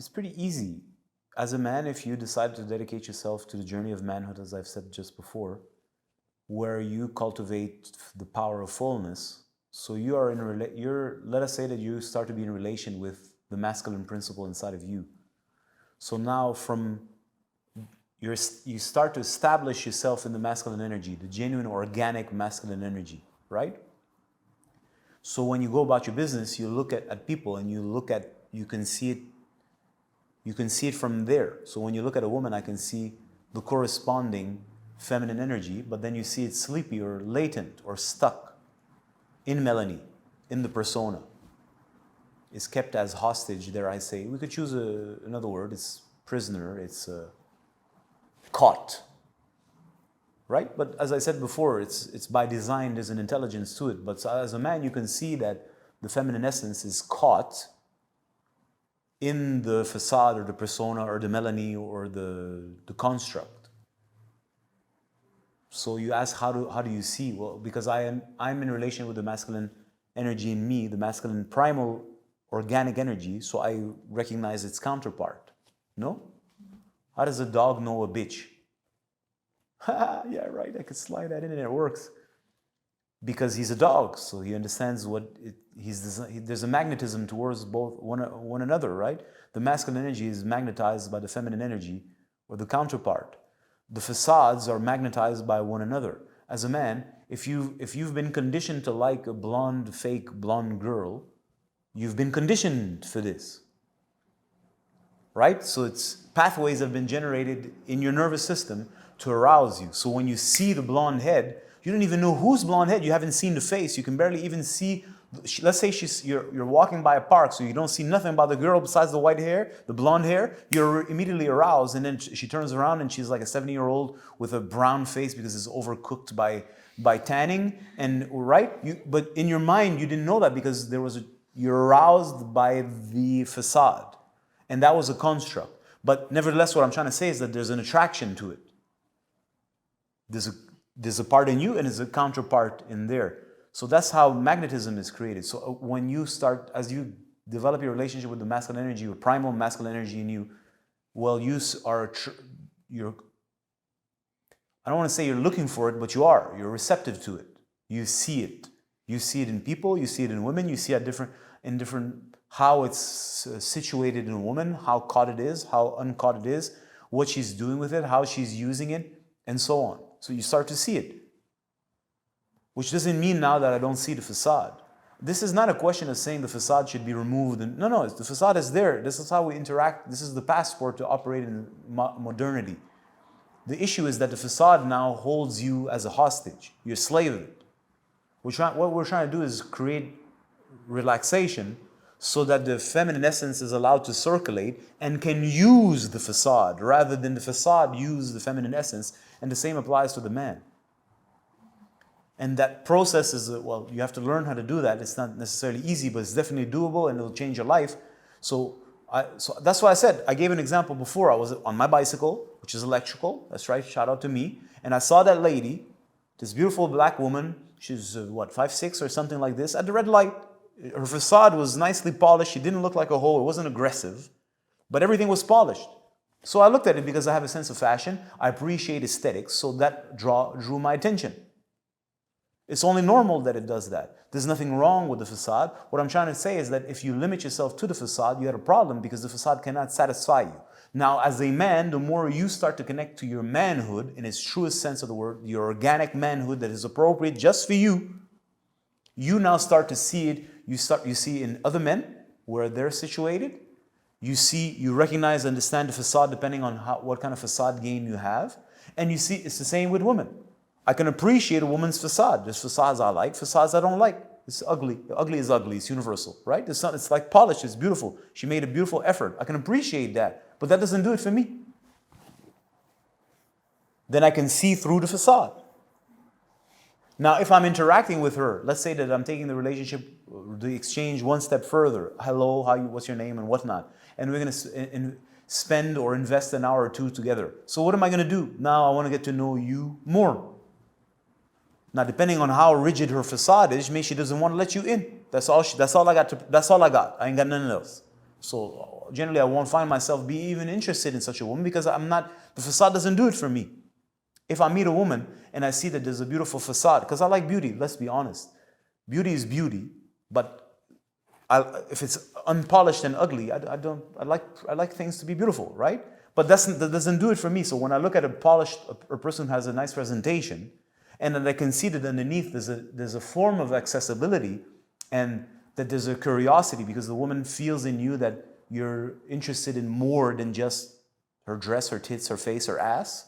It's pretty easy. As a man, if you decide to dedicate yourself to the journey of manhood, as I've said just before, where you cultivate the power of fullness, so you are let us say that you start to be in relation with the masculine principle inside of you. So now you start to establish yourself in the masculine energy, the genuine organic masculine energy, right? So when you go about your business, you look at people and you can see it from there. So when you look at a woman, I can see the corresponding feminine energy, but then you see it sleepy or latent or stuck in Melanie, in the persona. It's kept as hostage, dare I say. We could choose another word. It's prisoner. It's caught. Right? But as I said before, it's by design, there's an intelligence to it. But as a man, you can see that the feminine essence is caught in the facade or the persona or the Melanie or the construct. So you ask, how do you see? Well, because I'm in relation with the masculine energy in me, the masculine primal organic energy, so I recognize its counterpart. No? How does a dog know a bitch? Yeah, right, I could slide that in and it works. Because he's a dog, so he understands there's a magnetism towards both one another, right? The masculine energy is magnetized by the feminine energy or the counterpart. The facades are magnetized by one another. As a man, if you've been conditioned to like a fake blonde girl, you've been conditioned for this. Right? So pathways have been generated in your nervous system to arouse you. So when you see the blonde head, you don't even know whose blonde head. You haven't seen the face. You can barely even see. Let's say you're walking by a park, so you don't see nothing about the girl besides the white hair, the blonde hair. You're immediately aroused, and then she turns around and she's like a 70-year-old with a brown face because it's overcooked by tanning. And right, but in your mind you didn't know that because you're aroused by the facade, and that was a construct. But nevertheless, what I'm trying to say is that there's an attraction to it. There's a part in you and there's a counterpart in there. So that's how magnetism is created. So when you as you develop your relationship with the masculine energy, your primal masculine energy in you, well, I don't want to say you're looking for it, but you're receptive to it. You see it. You see it in people, you see it in women, you see it in different how it's situated in a woman, how caught it is, how uncaught it is, what she's doing with it, how she's using it, and so on. So you start to see it. Which doesn't mean now that I don't see the facade. This is not a question of saying the facade should be removed. No, the facade is there. This is how we interact. This is the passport to operate in modernity. The issue is that the facade now holds you as a hostage. You're a slave of it. What we're trying to do is create relaxation so that the feminine essence is allowed to circulate and can use the facade rather than the facade use the feminine essence. And the same applies to the man. And that process is, you have to learn how to do that. It's not necessarily easy, but it's definitely doable and it'll change your life. So that's why I said, I gave an example before. I was on my bicycle, which is electrical. That's right, shout out to me. And I saw that lady, this beautiful black woman, she's 5'6" or something like this, at the red light. Her facade was nicely polished. She didn't look like a hoe. It wasn't aggressive, but everything was polished. So I looked at it because I have a sense of fashion. I appreciate aesthetics, so that drew my attention. It's only normal that it does that. There's nothing wrong with the facade. What I'm trying to say is that if you limit yourself to the facade, you have a problem because the facade cannot satisfy you. Now, as a man, the more you start to connect to your manhood in its truest sense of the word, your organic manhood that is appropriate just for you, you now start to see it. You see in other men where they're situated. You recognize, understand the facade depending on what kind of facade game you have. And you see, it's the same with women. I can appreciate a woman's facade. There's facades I like, facades I don't like. It's ugly. Ugly is ugly. It's universal, right? It's like polished. It's beautiful. She made a beautiful effort. I can appreciate that. But that doesn't do it for me. Then I can see through the facade. Now, if I'm interacting with her, let's say that I'm taking the relationship, the exchange one step further. Hello, what's your name and whatnot. And we're going to spend or invest an hour or two together. So what am I going to do? Now I want to get to know you more. Now, depending on how rigid her facade is, maybe she doesn't want to let you in. That's all I got. I ain't got nothing else. So generally I won't find myself be even interested in such a woman because the facade doesn't do it for me. If I meet a woman and I see that there's a beautiful facade, because I like beauty, let's be honest. Beauty is beauty, but if it's unpolished and ugly, I like things to be beautiful, right? But that doesn't do it for me. So when I look at a person who has a nice presentation, and then I can see that underneath there's a form of accessibility, and that there's a curiosity because the woman feels in you that you're interested in more than just her dress, her tits, her face, her ass.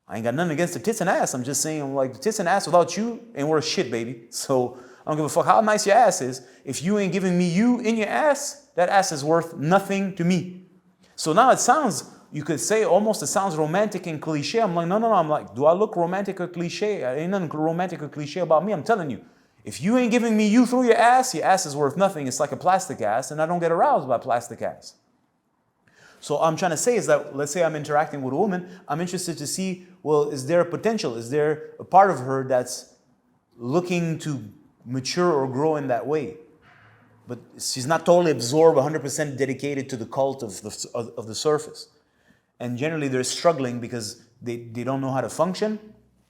I ain't got nothing against the tits and ass. I'm just saying, like, the tits and ass without you ain't worth shit, baby. So I don't give a fuck how nice your ass is. If you ain't giving me you in your ass, that ass is worth nothing to me. So now it sounds, you could say almost it sounds romantic and cliche. I'm like, no. I'm like, do I look romantic or cliche? Ain't nothing romantic or cliche about me. I'm telling you. If you ain't giving me you through your ass is worth nothing. It's like a plastic ass, and I don't get aroused by plastic ass. So I'm trying to say is that, let's say I'm interacting with a woman, I'm interested to see, well, is there a potential? Is there a part of her that's looking to mature or grow in that way? But she's not totally absorbed, 100% dedicated to the cult of the surface. And generally they're struggling because they don't know how to function.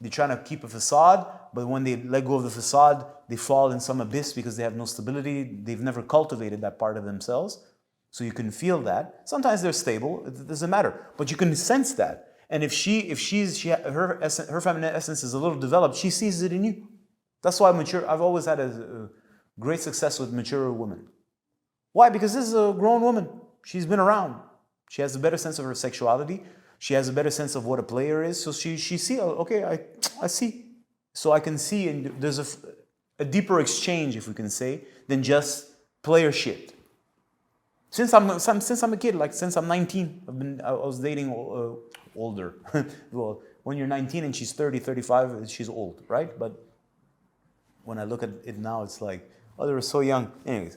They're trying to keep a facade, but when they let go of the facade, they fall in some abyss because they have no stability. They've never cultivated that part of themselves. So you can feel that. Sometimes they're stable, it doesn't matter, but you can sense that. And if her feminine essence is a little developed, she sees it in you. That's why I've always had a great success with mature women. Why? Because this is a grown woman. She's been around. She has a better sense of her sexuality. She has a better sense of what a player is. So she see, okay, I see. So I can see, and there's a deeper exchange, if we can say, than just player shit. Since I'm a kid, like since I'm 19, I was dating older. Well, when you're 19 and she's 30, 35, she's old, right? But when I look at it now, it's like, oh, they were so young. Anyways.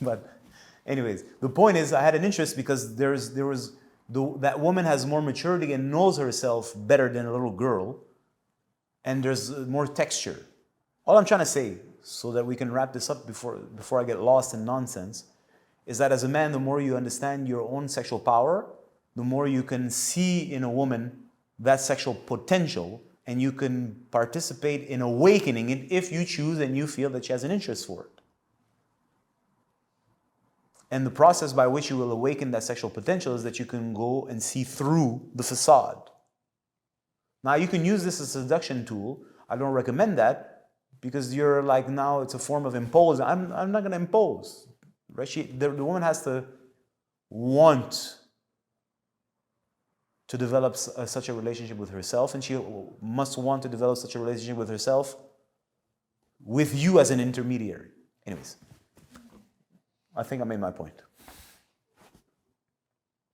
But anyways, the point is I had an interest because that woman has more maturity and knows herself better than a little girl. And there's more texture. All I'm trying to say, so that we can wrap this up before I get lost in nonsense, is that as a man, the more you understand your own sexual power, the more you can see in a woman that sexual potential, and you can participate in awakening it if you choose and you feel that she has an interest for it. And the process by which you will awaken that sexual potential is that you can go and see through the facade. Now you can use this as a seduction tool. I don't recommend that because you're like, now it's a form of imposing. I'm not going to impose. Right? The woman has to want to develop such a relationship with herself, and she must want to develop such a relationship with herself with you as an intermediary. Anyways, I think I made my point.